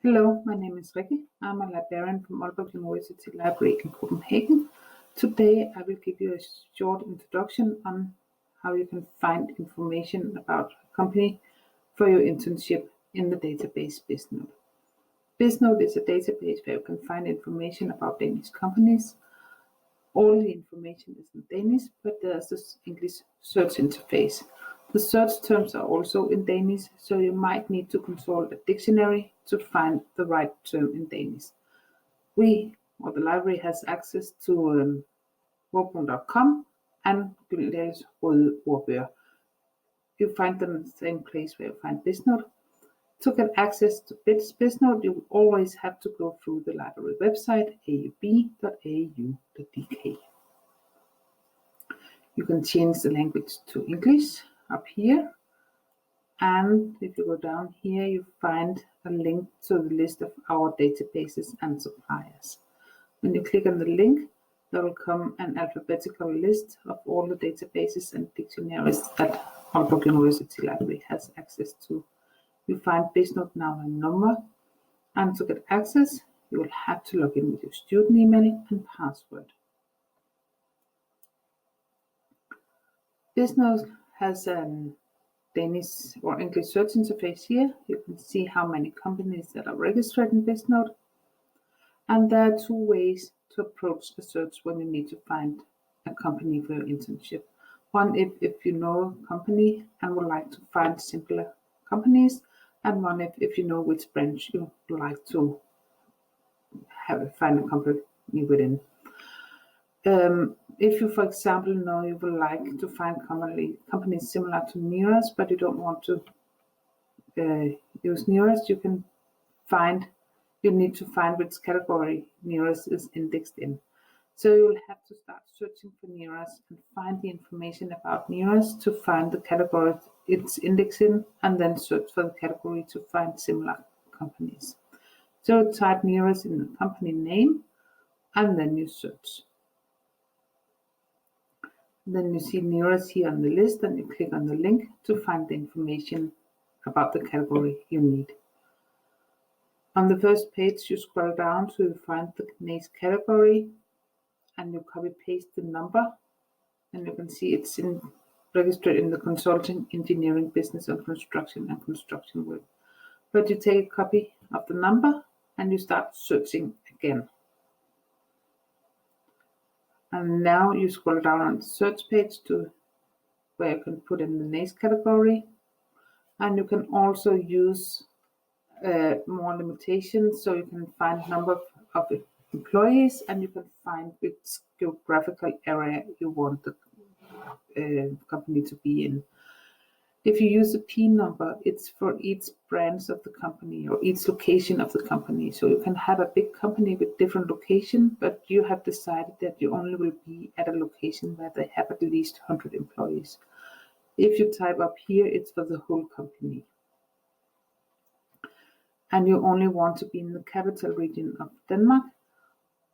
Hello, my name is Rikke. I'm a librarian from Aalborg University Library in Copenhagen. Today I will give you a short introduction on how you can find information about a company for your internship in the database Bisnode. Bisnode is a database where you can find information about Danish companies. All the information is in Danish, but there's this English search interface. The search terms are also in Danish, so you might need to consult a dictionary to find the right term in Danish. The library has access to ordbogen.com and Gyldendals Røde Ordbøger. You find them in the same place where you find Bisnode. To get access to Bisnode, you will always have to go through the library website aub.au.dk. You can change the language to English up here, and if you go down here you find a link to the list of our databases and suppliers. When you click on the link, there will come an alphabetical list of all the databases and dictionaries that Aalborg University Library has access to. You find Bisnode now and number, and to get access you will have to log in with your student email and password. Bisnode has a Danish or English search interface here. You can see how many companies that are registered in Bisnode. And there are two ways to approach a search when you need to find a company for your internship. One, if you know a company and would like to find simpler companies, and one if you know which branch you would like to find a company within. If you, for example, know you would like to find companies similar to Nearest, but you don't want to use Nearest, you need to find which category Nearest is indexed in. So you will have to start searching for Nearest and find the information about Nearest to find the category it's indexed in, and then search for the category to find similar companies. So type Nearest in the company name, and then you search. Then you see Nearest here on the list, and you click on the link to find the information about the category you need. On the first page, you scroll down to find the next category, and you copy paste the number, and you can see it's registered in the consulting, engineering, business and construction work. But you take a copy of the number and you start searching again. And now you scroll down on the search page to where you can put in the next category. And you can also use more limitations, so you can find number of employees, and you can find which geographical area you want the company to be in. If you use a P number, it's for each branch of the company or each location of the company. So you can have a big company with different locations, but you have decided that you only will be at a location where they have at least 100 employees. If you type up here, it's for the whole company. And you only want to be in the capital region of Denmark,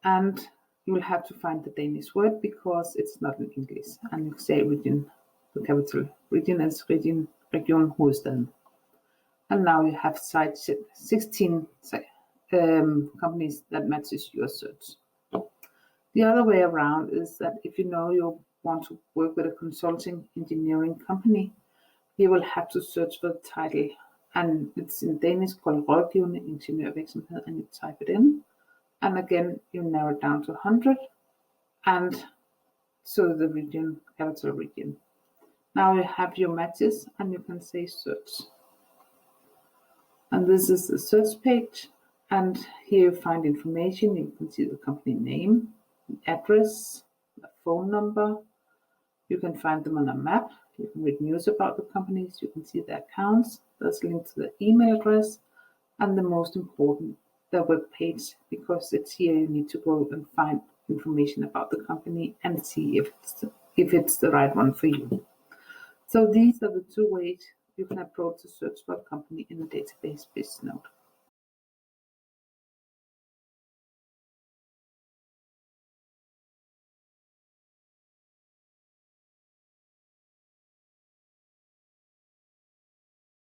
and you will have to find the Danish word because it's not in English. And you say region, the capital region is Region Hovedstaden. And now you have 16 companies that matches your search. The other way around is that if you know you want to work with a consulting engineering company, you will have to search for the title. And it's in Danish called Rådgivende Ingeniørvirksomhed, and you type it in. And again, you narrow it down to 100, and so the region, capital region. Now you have your matches, and you can say search. And this is the search page, and here you find information. You can see the company name, the address, the phone number. You can find them on a map. You can read news about the companies. You can see their accounts. There's a link to the email address, and the most important, the web page, because it's here you need to go and find information about the company and see if it's the right one for you. So these are the two ways you can approach the search for a company in the database Bisnode.